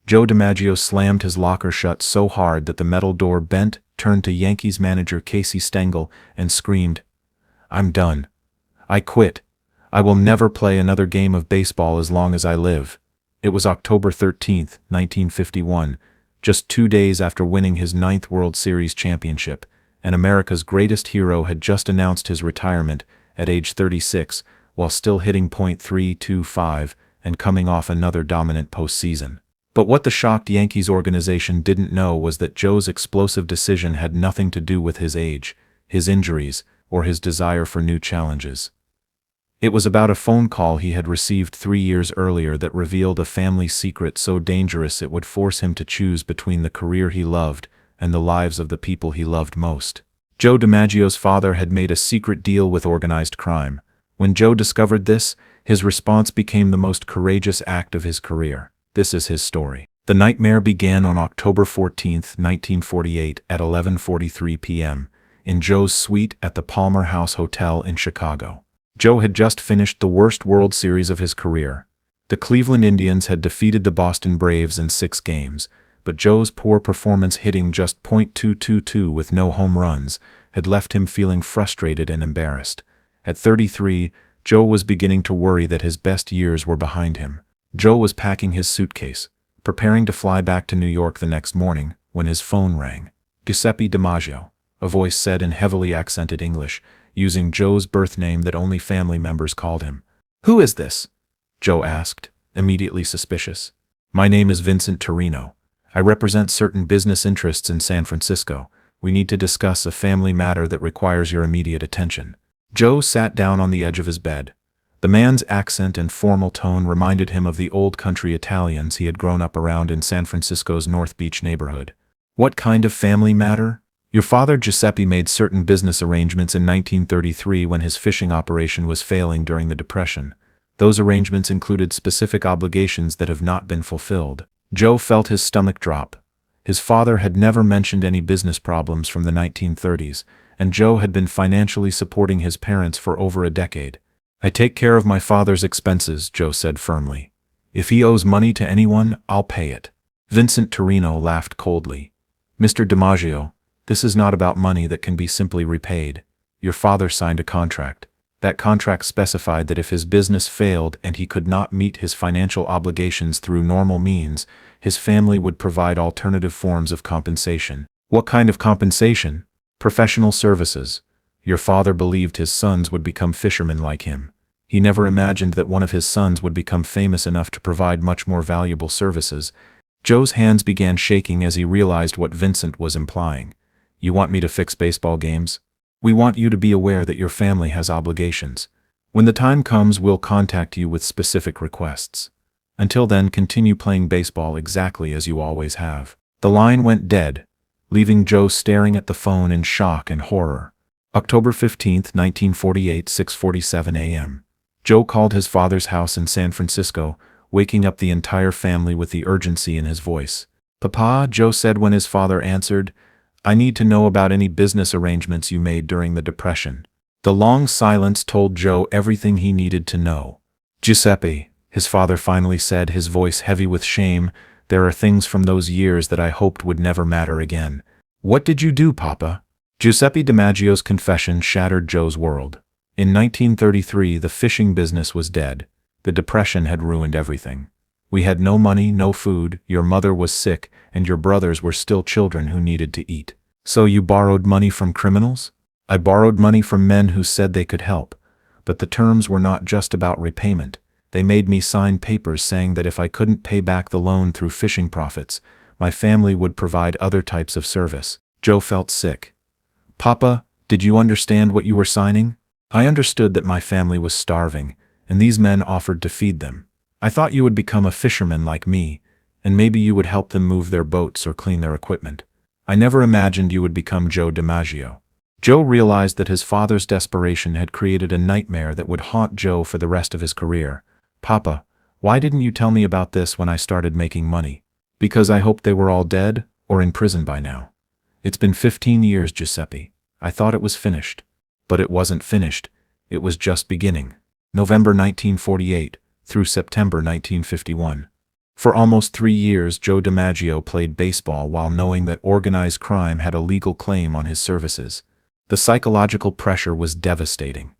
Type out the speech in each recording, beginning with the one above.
Joe DiMaggio slammed his locker shut so hard that the metal door bent, turned to Yankees manager Casey Stengel, and screamed, "I'm done. I quit. I will never play another game of baseball as long as I live." It was October 13, 1951, just 2 days after winning his 9th World Series championship, and America's greatest hero had just announced his retirement at age 36, while still hitting .325 and coming off another dominant postseason. But what the shocked Yankees organization didn't know was that Joe's explosive decision had nothing to do with his age, his injuries, or his desire for new challenges. It was about a phone call he had received 3 years earlier that revealed a family secret so dangerous it would force him to choose between the career he loved and the lives of the people he loved most. Joe DiMaggio's father had made a secret deal with organized crime. When Joe discovered this, his response became the most courageous act of his career. This is his story. The nightmare began on October 14, 1948 at 11:43 p.m. in Joe's suite at the Palmer House Hotel in Chicago. Joe had just finished the worst World Series of his career. The Cleveland Indians had defeated the Boston Braves in 6 games, but Joe's poor performance, hitting just .222 with no home runs, had left him feeling frustrated and embarrassed. At 33, Joe was beginning to worry that his best years were behind him. Joe was packing his suitcase, preparing to fly back to New York the next morning, when his phone rang. "Giuseppe DiMaggio," a voice said in heavily accented English, using Joe's birth name that only family members called him. "Who is this?" Joe asked, immediately suspicious. "My name is Vincent Torino. I represent certain business interests in San Francisco. We need to discuss a family matter that requires your immediate attention." Joe sat down on the edge of his bed. The man's accent and formal tone reminded him of the old country Italians he had grown up around in San Francisco's North Beach neighborhood. "What kind of family matter?" "Your father Giuseppe made certain business arrangements in 1933 when his fishing operation was failing during the Depression. Those arrangements included specific obligations that have not been fulfilled." Joe felt his stomach drop. His father had never mentioned any business problems from the 1930s, and Joe had been financially supporting his parents for over a decade. "I take care of my father's expenses," Joe said firmly. "If he owes money to anyone, I'll pay it." Vincent Torino laughed coldly. "Mr. DiMaggio, this is not about money that can be simply repaid. Your father signed a contract. That contract specified that if his business failed and he could not meet his financial obligations through normal means, his family would provide alternative forms of compensation." "What kind of compensation?" "Professional services. Your father believed his sons would become fishermen like him. He never imagined that one of his sons would become famous enough to provide much more valuable services." Joe's hands began shaking as he realized what Vincent was implying. "You want me to fix baseball games? We want you to be aware that your family has obligations. When the time comes, we'll contact you with specific requests. Until then, continue playing baseball exactly as you always have." The line went dead, leaving Joe staring at the phone in shock and horror. October 15, 1948, 6:47 a.m. Joe called his father's house in San Francisco, waking up the entire family with the urgency in his voice. "Papa," Joe said when his father answered, "I need to know about any business arrangements you made during the Depression." The long silence told Joe everything he needed to know. "Giuseppe," his father finally said, his voice heavy with shame, "there are things from those years that I hoped would never matter again." "What did you do, Papa?" Giuseppe DiMaggio's confession shattered Joe's world. In 1933, the fishing business was dead. The Depression had ruined everything. "We had no money, no food, your mother was sick, and your brothers were still children who needed to eat. So you borrowed money from criminals?" "I borrowed money from men who said they could help. But the terms were not just about repayment. They made me sign papers saying that if I couldn't pay back the loan through fishing profits, my family would provide other types of service." Joe felt sick. "Papa, did you understand what you were signing?" "I understood that my family was starving, and these men offered to feed them. I thought you would become a fisherman like me, and maybe you would help them move their boats or clean their equipment. I never imagined you would become Joe DiMaggio." Joe realized that his father's desperation had created a nightmare that would haunt Joe for the rest of his career. "Papa, why didn't you tell me about this when I started making money?" "Because I hoped they were all dead or in prison by now. It's been 15 years, Giuseppe. I thought it was finished. But it wasn't finished. It was just beginning." November 1948 through September 1951. For almost 3 years, Joe DiMaggio played baseball while knowing that organized crime had a legal claim on his services. The psychological pressure was devastating.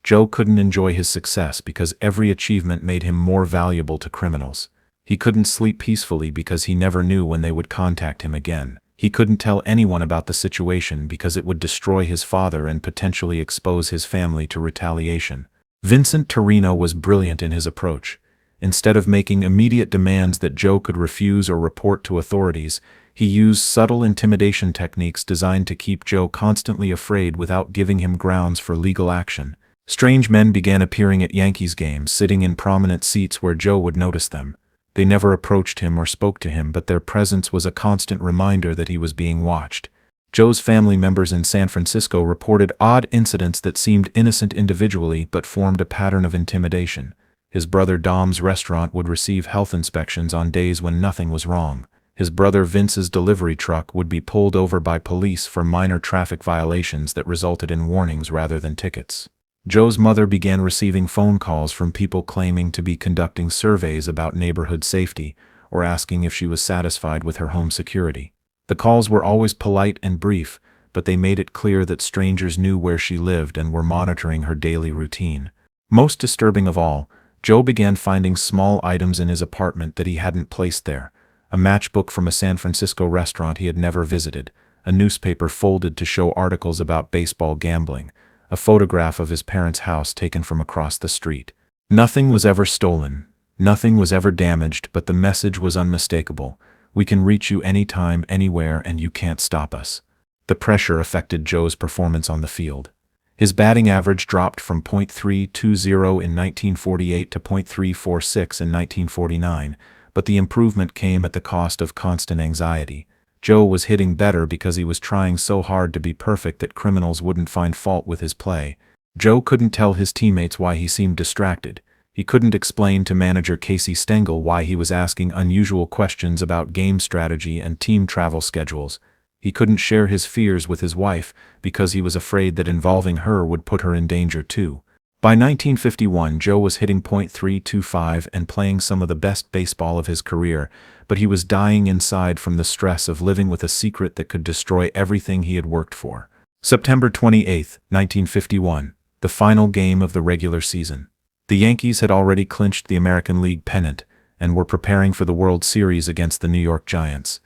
Joe couldn't enjoy his success because every achievement made him more valuable to criminals. He couldn't sleep peacefully because he never knew when they would contact him again. He couldn't tell anyone about the situation because it would destroy his father and potentially expose his family to retaliation. Vincent Torino was brilliant in his approach. Instead of making immediate demands that Joe could refuse or report to authorities, he used subtle intimidation techniques designed to keep Joe constantly afraid without giving him grounds for legal action. Strange men began appearing at Yankees games, sitting in prominent seats where Joe would notice them. They never approached him or spoke to him, but their presence was a constant reminder that he was being watched. Joe's family members in San Francisco reported odd incidents that seemed innocent individually but formed a pattern of intimidation. His brother Dom's restaurant would receive health inspections on days when nothing was wrong. His brother Vince's delivery truck would be pulled over by police for minor traffic violations that resulted in warnings rather than tickets. Joe's mother began receiving phone calls from people claiming to be conducting surveys about neighborhood safety or asking if she was satisfied with her home security. The calls were always polite and brief, but they made it clear that strangers knew where she lived and were monitoring her daily routine. Most disturbing of all, Joe began finding small items in his apartment that he hadn't placed there. A matchbook from a San Francisco restaurant he had never visited, a newspaper folded to show articles about baseball gambling, a photograph of his parents' house taken from across the street. Nothing was ever stolen, nothing was ever damaged, but the message was unmistakable. We can reach you anytime, anywhere, and you can't stop us. The pressure affected Joe's performance on the field. His batting average dropped from .320 in 1948 to .346 in 1949, but the improvement came at the cost of constant anxiety. Joe was hitting better because he was trying so hard to be perfect that criminals wouldn't find fault with his play. Joe couldn't tell his teammates why he seemed distracted. He couldn't explain to manager Casey Stengel why he was asking unusual questions about game strategy and team travel schedules. He couldn't share his fears with his wife because he was afraid that involving her would put her in danger too. By 1951, Joe was hitting .325 and playing some of the best baseball of his career, but he was dying inside from the stress of living with a secret that could destroy everything he had worked for. September 28, 1951, the final game of the regular season. The Yankees had already clinched the American League pennant and were preparing for the World Series against the New York Giants.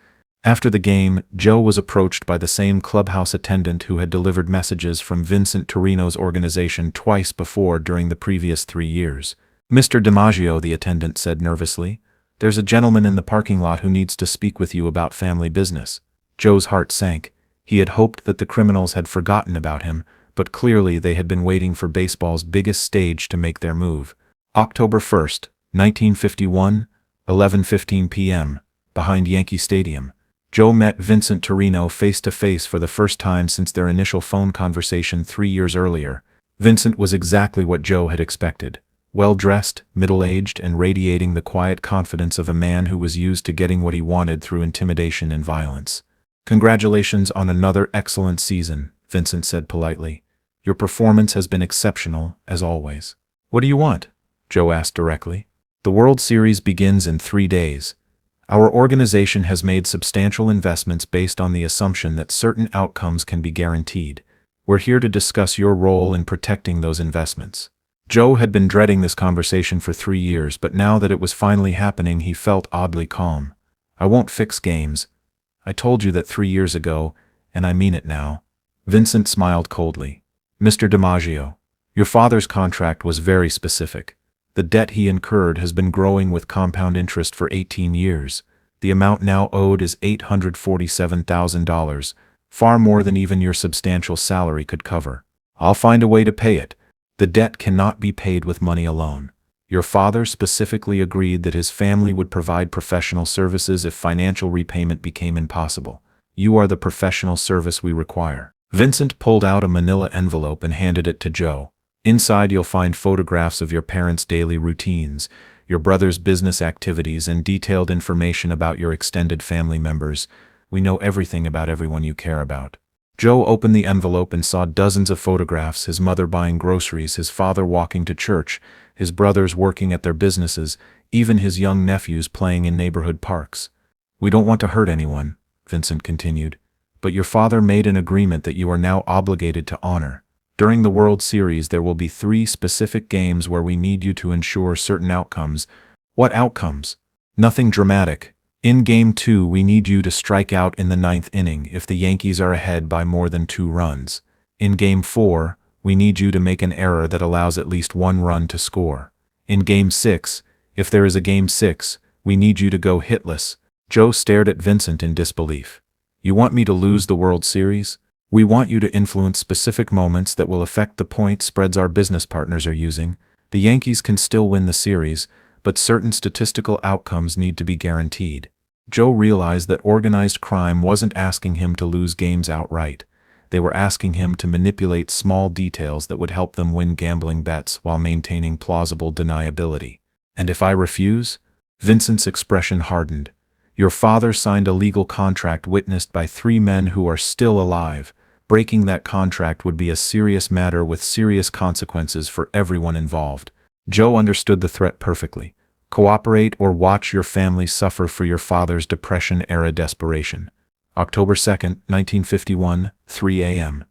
After the game, Joe was approached by the same clubhouse attendant who had delivered messages from Vincent Torino's organization twice before during the previous 3 years. "Mr. DiMaggio," the attendant said nervously, "there's a gentleman in the parking lot who needs to speak with you about family business." Joe's heart sank. He had hoped that the criminals had forgotten about him, but clearly they had been waiting for baseball's biggest stage to make their move. October 1st, 1951, 11:15 p.m., behind Yankee Stadium. Joe met Vincent Torino face-to-face for the first time since their initial phone conversation 3 years earlier. Vincent was exactly what Joe had expected. Well-dressed, middle-aged, and radiating the quiet confidence of a man who was used to getting what he wanted through intimidation and violence. "Congratulations on another excellent season," Vincent said politely. "Your performance has been exceptional, as always." "What do you want?" Joe asked directly. "The World Series begins in 3 days. Our organization has made substantial investments based on the assumption that certain outcomes can be guaranteed. We're here to discuss your role in protecting those investments." Joe had been dreading this conversation for 3 years, but now that it was finally happening, he felt oddly calm. "I won't fix games. I told you that 3 years ago, and I mean it now." Vincent smiled coldly. "Mr. DiMaggio, your father's contract was very specific. The debt he incurred has been growing with compound interest for 18 years. The amount now owed is $847,000, far more than even your substantial salary could cover. I'll find a way to pay it. The debt cannot be paid with money alone. Your father specifically agreed that his family would provide professional services if financial repayment became impossible. You are the professional service we require." Vincent pulled out a manila envelope and handed it to Joe. "Inside you'll find photographs of your parents' daily routines, your brother's business activities, and detailed information about your extended family members. We know everything about everyone you care about." Joe opened the envelope and saw dozens of photographs: his mother buying groceries, his father walking to church, his brothers working at their businesses, even his young nephews playing in neighborhood parks. "We don't want to hurt anyone," Vincent continued, "but your father made an agreement that you are now obligated to honor. During the World Series there will be 3 specific games where we need you to ensure certain outcomes." "What outcomes?" "Nothing dramatic. In Game 2 we need you to strike out in the 9th inning if the Yankees are ahead by more than 2 runs. In Game 4, we need you to make an error that allows at least 1 run to score. In Game 6, if there is a Game 6, we need you to go hitless." Joe stared at Vincent in disbelief. "You want me to lose the World Series?" "We want you to influence specific moments that will affect the point spreads our business partners are using. The Yankees can still win the series, but certain statistical outcomes need to be guaranteed." Joe realized that organized crime wasn't asking him to lose games outright. They were asking him to manipulate small details that would help them win gambling bets while maintaining plausible deniability. "And if I refuse?" Vincent's expression hardened. "Your father signed a legal contract witnessed by 3 men who are still alive. Breaking that contract would be a serious matter with serious consequences for everyone involved." Joe understood the threat perfectly. "Cooperate or watch your family suffer for your father's Depression-era desperation." October 2, 1951, 3 a.m.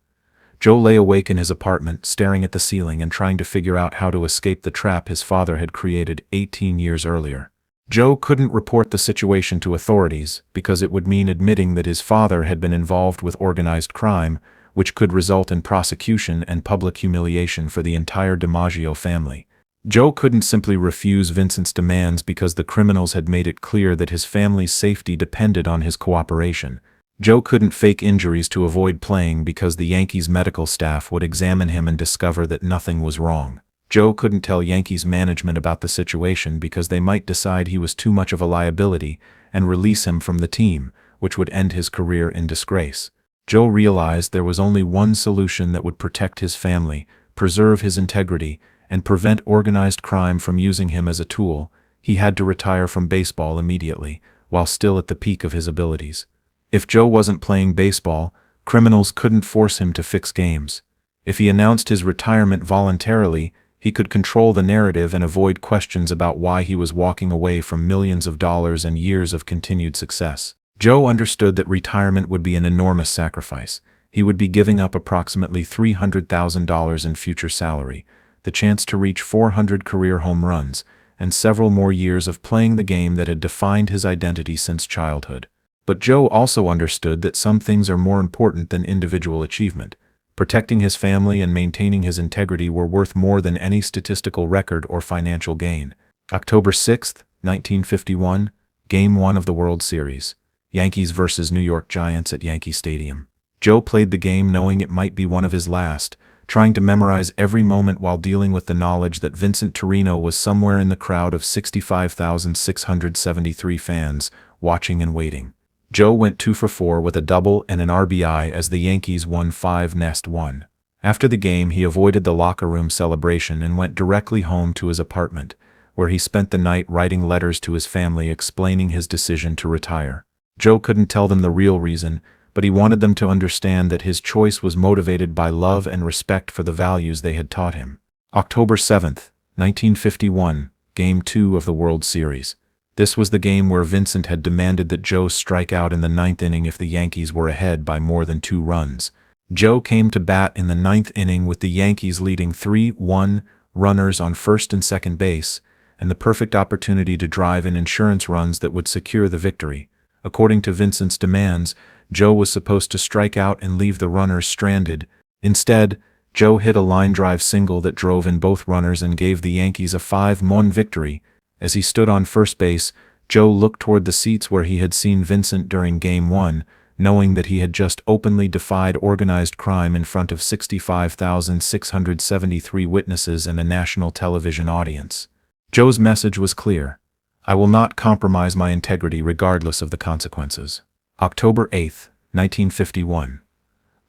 Joe lay awake in his apartment, staring at the ceiling and trying to figure out how to escape the trap his father had created 18 years earlier. Joe couldn't report the situation to authorities because it would mean admitting that his father had been involved with organized crime, which could result in prosecution and public humiliation for the entire DiMaggio family. Joe couldn't simply refuse Vincent's demands because the criminals had made it clear that his family's safety depended on his cooperation. Joe couldn't fake injuries to avoid playing because the Yankees' medical staff would examine him and discover that nothing was wrong. Joe couldn't tell Yankees management about the situation because they might decide he was too much of a liability and release him from the team, which would end his career in disgrace. Joe realized there was only one solution that would protect his family, preserve his integrity, and prevent organized crime from using him as a tool. He had to retire from baseball immediately, while still at the peak of his abilities. If Joe wasn't playing baseball, criminals couldn't force him to fix games. If he announced his retirement voluntarily, he could control the narrative and avoid questions about why he was walking away from millions of dollars and years of continued success. Joe understood that retirement would be an enormous sacrifice. He would be giving up approximately $300,000 in future salary, the chance to reach 400 career home runs, and several more years of playing the game that had defined his identity since childhood. But Joe also understood that some things are more important than individual achievement. Protecting his family and maintaining his integrity were worth more than any statistical record or financial gain. October 6, 1951, Game 1 of the World Series. Yankees vs. New York Giants at Yankee Stadium. Joe played the game knowing it might be one of his last, trying to memorize every moment while dealing with the knowledge that Vincent Torino was somewhere in the crowd of 65,673 fans, watching and waiting. Joe went 2 for 4 with a double and an RBI as the Yankees won 5-1. After the game, he avoided the locker room celebration and went directly home to his apartment, where he spent the night writing letters to his family explaining his decision to retire. Joe couldn't tell them the real reason, but he wanted them to understand that his choice was motivated by love and respect for the values they had taught him. October 7, 1951, Game 2 of the World Series. This was the game where Vincent had demanded that Joe strike out in the 9th inning if the Yankees were ahead by more than 2 runs. Joe came to bat in the 9th inning with the Yankees leading 3-1, runners on first and second base, and the perfect opportunity to drive in insurance runs that would secure the victory. According to Vincent's demands, Joe was supposed to strike out and leave the runners stranded. Instead, Joe hit a line drive single that drove in both runners and gave the Yankees a 5-1 victory. As he stood on first base, Joe looked toward the seats where he had seen Vincent during Game 1, knowing that he had just openly defied organized crime in front of 65,673 witnesses and a national television audience. Joe's message was clear: "I will not compromise my integrity regardless of the consequences." October 8, 1951.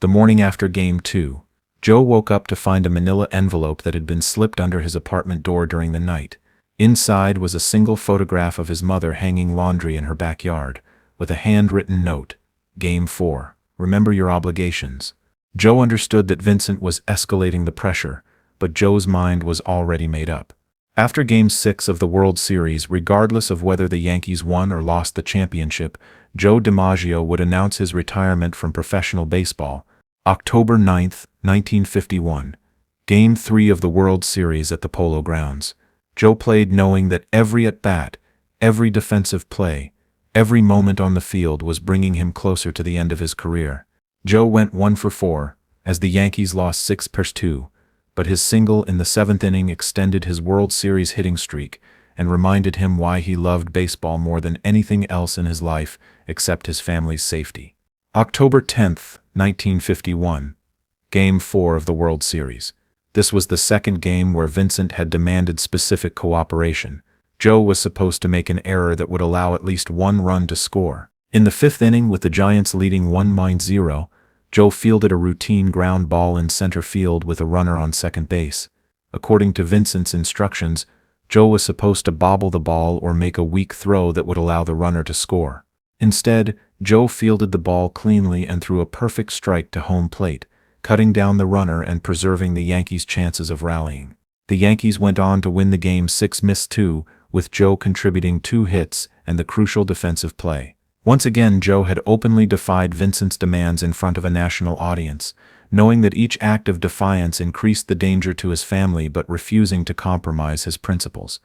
The morning after Game 2, Joe woke up to find a manila envelope that had been slipped under his apartment door during the night. Inside was a single photograph of his mother hanging laundry in her backyard, with a handwritten note: "Game 4. Remember your obligations." Joe understood that Vincent was escalating the pressure, but Joe's mind was already made up. After Game 6 of the World Series, regardless of whether the Yankees won or lost the championship, Joe DiMaggio would announce his retirement from professional baseball. October 9, 1951. Game 3 of the World Series at the Polo Grounds. Joe played knowing that every at-bat, every defensive play, every moment on the field was bringing him closer to the end of his career. Joe went 1 for 4, as the Yankees lost 6-2, but his single in the 7th inning extended his World Series hitting streak and reminded him why he loved baseball more than anything else in his life except his family's safety. October 10, 1951. Game 4 of the World Series. This was the second game where Vincent had demanded specific cooperation. Joe was supposed to make an error that would allow at least one run to score. In the 5th inning, with the Giants leading 1-0, Joe fielded a routine ground ball in center field with a runner on second base. According to Vincent's instructions, Joe was supposed to bobble the ball or make a weak throw that would allow the runner to score. Instead, Joe fielded the ball cleanly and threw a perfect strike to home plate, cutting down the runner and preserving the Yankees' chances of rallying. The Yankees went on to win the game 6-2, with Joe contributing 2 hits and the crucial defensive play. Once again, Joe had openly defied Vincent's demands in front of a national audience, knowing that each act of defiance increased the danger to his family but refusing to compromise his principles.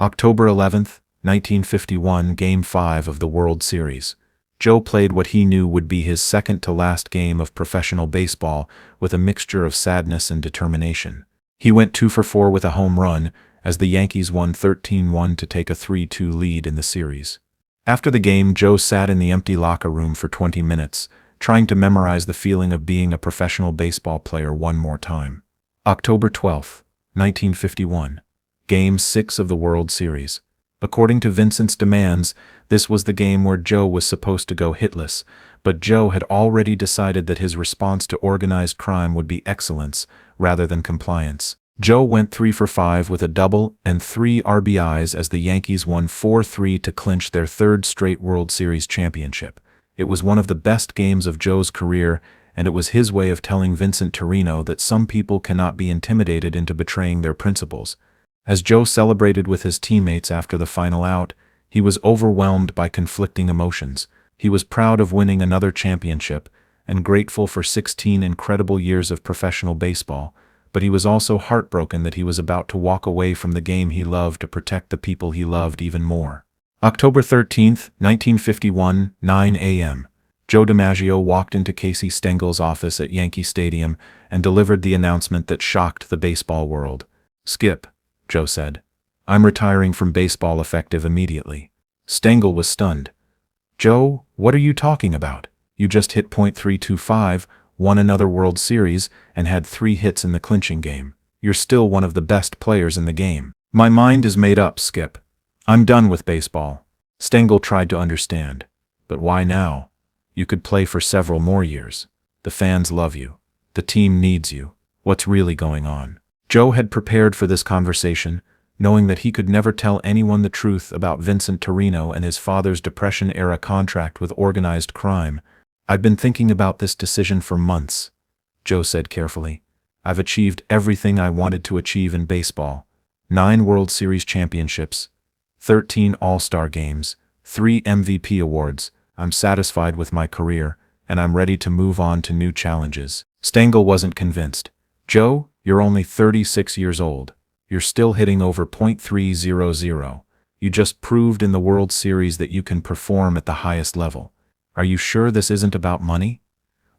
October 11, 1951, Game 5 of the World Series. Joe played what he knew would be his second-to-last game of professional baseball with a mixture of sadness and determination. He went 2 for 4 with a home run, as the Yankees won 13-1 to take a 3-2 lead in the series. After the game, Joe sat in the empty locker room for 20 minutes, trying to memorize the feeling of being a professional baseball player one more time. October 12, 1951. Game 6 of the World Series. According to Vincent's demands, this was the game where Joe was supposed to go hitless, but Joe had already decided that his response to organized crime would be excellence rather than compliance. Joe went 3 for 5 with a double and 3 RBIs as the Yankees won 4-3 to clinch their 3rd straight World Series championship. It was one of the best games of Joe's career, and it was his way of telling Vincent Torino that some people cannot be intimidated into betraying their principles. As Joe celebrated with his teammates after the final out, he was overwhelmed by conflicting emotions. He was proud of winning another championship and grateful for 16 incredible years of professional baseball, but he was also heartbroken that he was about to walk away from the game he loved to protect the people he loved even more. October 13, 1951, 9 a.m. Joe DiMaggio walked into Casey Stengel's office at Yankee Stadium and delivered the announcement that shocked the baseball world. "Skip," Joe said. "I'm retiring from baseball effective immediately." Stengel was stunned. "Joe, what are you talking about? You just hit .325, won another World Series, and had 3 hits in the clinching game. You're still one of the best players in the game." "My mind is made up, Skip. I'm done with baseball." Stengel tried to understand. "But why now? You could play for several more years. The fans love you. The team needs you. What's really going on?" Joe had prepared for this conversation, knowing that he could never tell anyone the truth about Vincent Torino and his father's Depression-era contract with organized crime. "I've been thinking about this decision for months," Joe said carefully. "I've achieved everything I wanted to achieve in baseball. 9 World Series championships, 13 All-Star games, 3 MVP awards. I'm satisfied with my career, and I'm ready to move on to new challenges." Stengel wasn't convinced. "Joe, you're only 36 years old. You're still hitting over .300. You just proved in the World Series that you can perform at the highest level. Are you sure this isn't about money?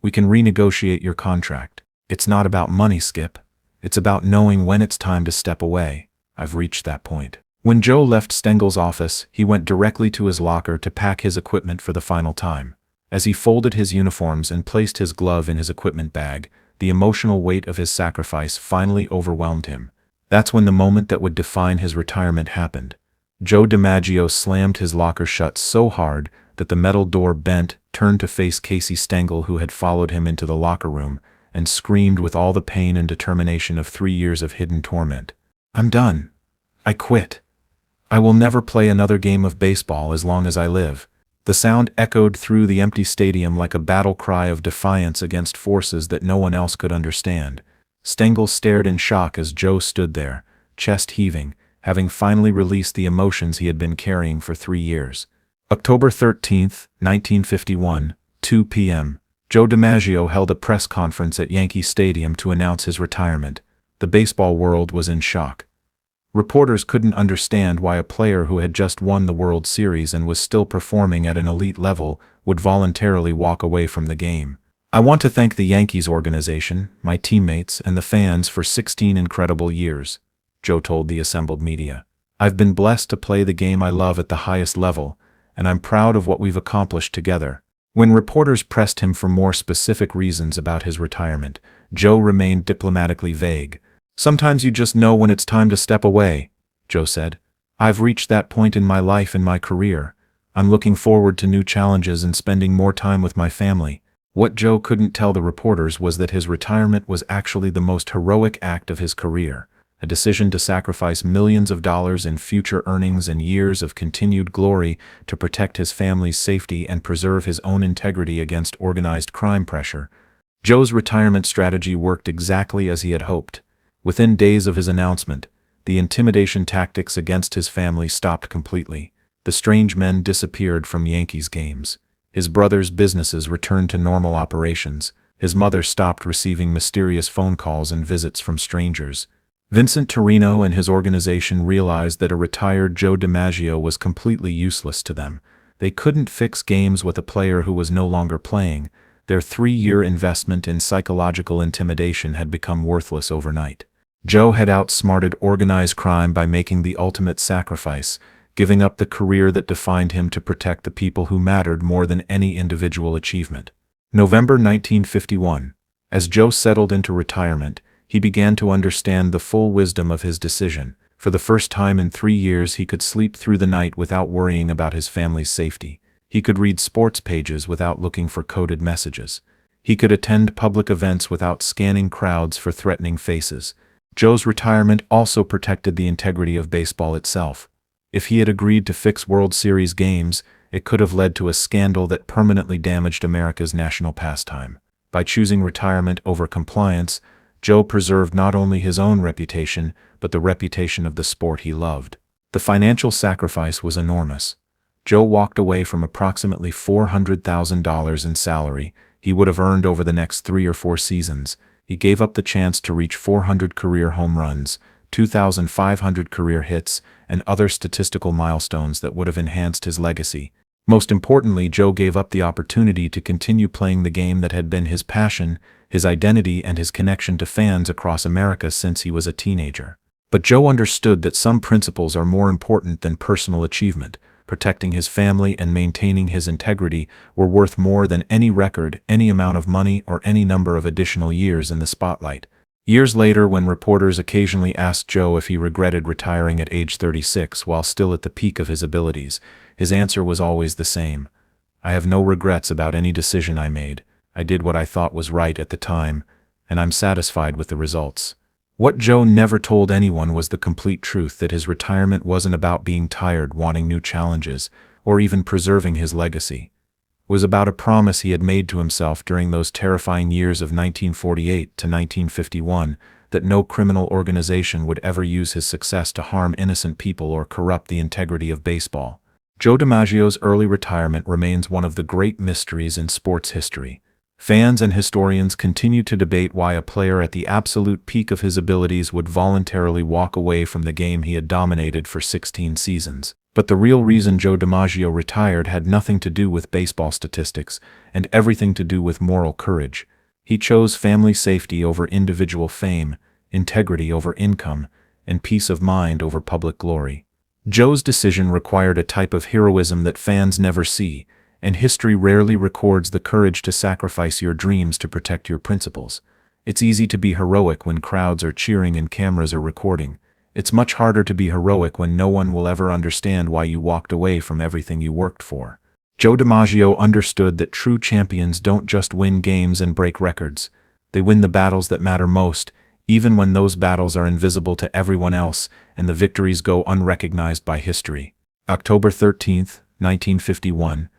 We can renegotiate your contract." "It's not about money, Skip. It's about knowing when it's time to step away. I've reached that point." When Joe left Stengel's office, he went directly to his locker to pack his equipment for the final time. As he folded his uniforms and placed his glove in his equipment bag, the emotional weight of his sacrifice finally overwhelmed him. That's when the moment that would define his retirement happened. Joe DiMaggio slammed his locker shut so hard that the metal door bent, turned to face Casey Stengel, who had followed him into the locker room, and screamed with all the pain and determination of 3 years of hidden torment. "I'm done. I quit. I will never play another game of baseball as long as I live." The sound echoed through the empty stadium like a battle cry of defiance against forces that no one else could understand. Stengel stared in shock as Joe stood there, chest heaving, having finally released the emotions he had been carrying for 3 years. October 13, 1951, 2 p.m. Joe DiMaggio held a press conference at Yankee Stadium to announce his retirement. The baseball world was in shock. Reporters couldn't understand why a player who had just won the World Series and was still performing at an elite level would voluntarily walk away from the game. "I want to thank the Yankees organization, my teammates, and the fans for 16 incredible years," Joe told the assembled media. "I've been blessed to play the game I love at the highest level, and I'm proud of what we've accomplished together." When reporters pressed him for more specific reasons about his retirement, Joe remained diplomatically vague. "Sometimes you just know when it's time to step away," Joe said. "I've reached that point in my life and my career. I'm looking forward to new challenges and spending more time with my family." What Joe couldn't tell the reporters was that his retirement was actually the most heroic act of his career, a decision to sacrifice millions of dollars in future earnings and years of continued glory to protect his family's safety and preserve his own integrity against organized crime pressure. Joe's retirement strategy worked exactly as he had hoped. Within days of his announcement, the intimidation tactics against his family stopped completely. The strange men disappeared from Yankees games. His brother's businesses returned to normal operations. His mother stopped receiving mysterious phone calls and visits from strangers. Vincent Torino and his organization realized that a retired Joe DiMaggio was completely useless to them. They couldn't fix games with a player who was no longer playing. Their 3-year investment in psychological intimidation had become worthless overnight. Joe had outsmarted organized crime by making the ultimate sacrifice, giving up the career that defined him to protect the people who mattered more than any individual achievement. November 1951. As Joe settled into retirement, he began to understand the full wisdom of his decision. For the first time in 3 years, he could sleep through the night without worrying about his family's safety. He could read sports pages without looking for coded messages. He could attend public events without scanning crowds for threatening faces. Joe's retirement also protected the integrity of baseball itself. If he had agreed to fix World Series games, it could have led to a scandal that permanently damaged America's national pastime. By choosing retirement over compliance, Joe preserved not only his own reputation, but the reputation of the sport he loved. The financial sacrifice was enormous. Joe walked away from approximately $400,000 in salary he would have earned over the next 3 or 4 seasons. He gave up the chance to reach 400 career home runs, 2,500 career hits, and other statistical milestones that would have enhanced his legacy. Most importantly, Joe gave up the opportunity to continue playing the game that had been his passion, his identity, and his connection to fans across America since he was a teenager. But Joe understood that some principles are more important than personal achievement. Protecting his family and maintaining his integrity were worth more than any record, any amount of money, or any number of additional years in the spotlight. Years later, when reporters occasionally asked Joe if he regretted retiring at age 36 while still at the peak of his abilities, his answer was always the same. "I have no regrets about any decision I made. I did what I thought was right at the time, and I'm satisfied with the results." What Joe never told anyone was the complete truth that his retirement wasn't about being tired, wanting new challenges, or even preserving his legacy. It was about a promise he had made to himself during those terrifying years of 1948 to 1951 that no criminal organization would ever use his success to harm innocent people or corrupt the integrity of baseball. Joe DiMaggio's early retirement remains one of the great mysteries in sports history. Fans and historians continue to debate why a player at the absolute peak of his abilities would voluntarily walk away from the game he had dominated for 16 seasons. But the real reason Joe DiMaggio retired had nothing to do with baseball statistics and everything to do with moral courage. He chose family safety over individual fame, integrity over income, and peace of mind over public glory. Joe's decision required a type of heroism that fans never see, and history rarely records the courage to sacrifice your dreams to protect your principles. It's easy to be heroic when crowds are cheering and cameras are recording. It's much harder to be heroic when no one will ever understand why you walked away from everything you worked for. Joe DiMaggio understood that true champions don't just win games and break records. They win the battles that matter most, even when those battles are invisible to everyone else and the victories go unrecognized by history. October 13, 1951.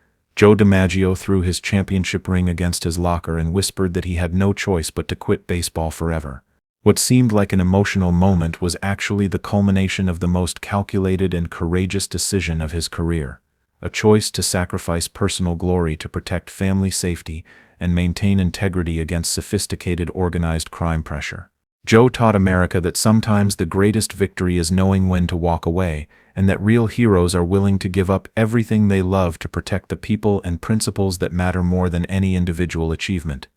Joe DiMaggio threw his championship ring against his locker and whispered that he had no choice but to quit baseball forever. What seemed like an emotional moment was actually the culmination of the most calculated and courageous decision of his career, a choice to sacrifice personal glory to protect family safety and maintain integrity against sophisticated organized crime pressure. Joe taught America that sometimes the greatest victory is knowing when to walk away, and that real heroes are willing to give up everything they love to protect the people and principles that matter more than any individual achievement.